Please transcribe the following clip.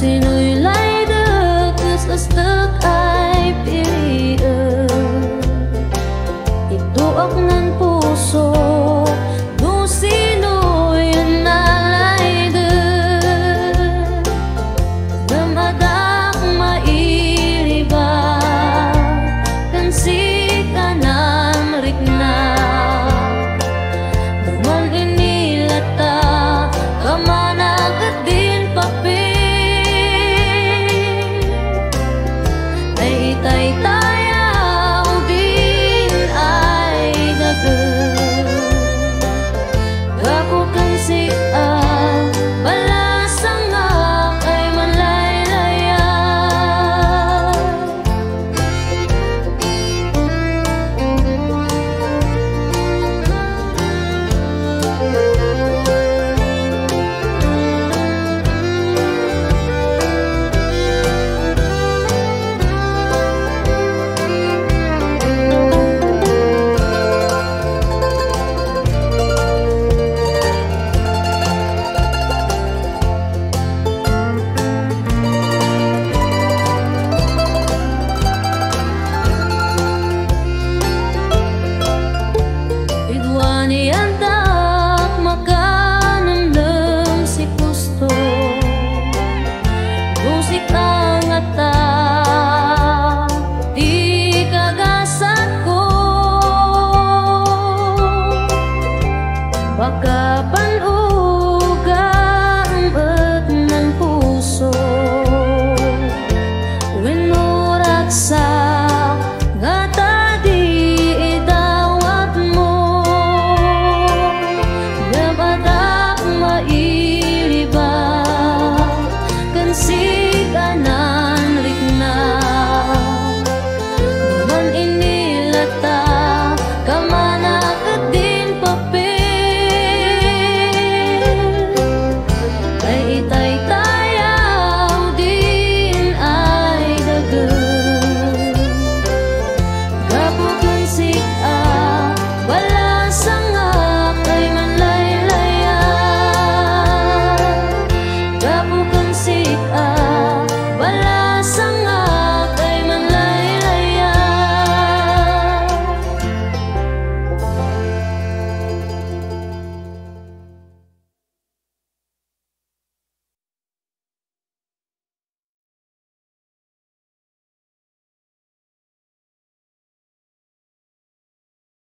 sino'y laydag, kasastak ay piliin. Ituak ng puso, no sino'y nalaydag. Damadak mailiba, kansi ka ng rikna. Duman inilata, kamanag at din papel. Tay tayaw din ay dagan. Gako kang siya, balasang nga ay malaylaya. Igwani andak makanandam si gusto musika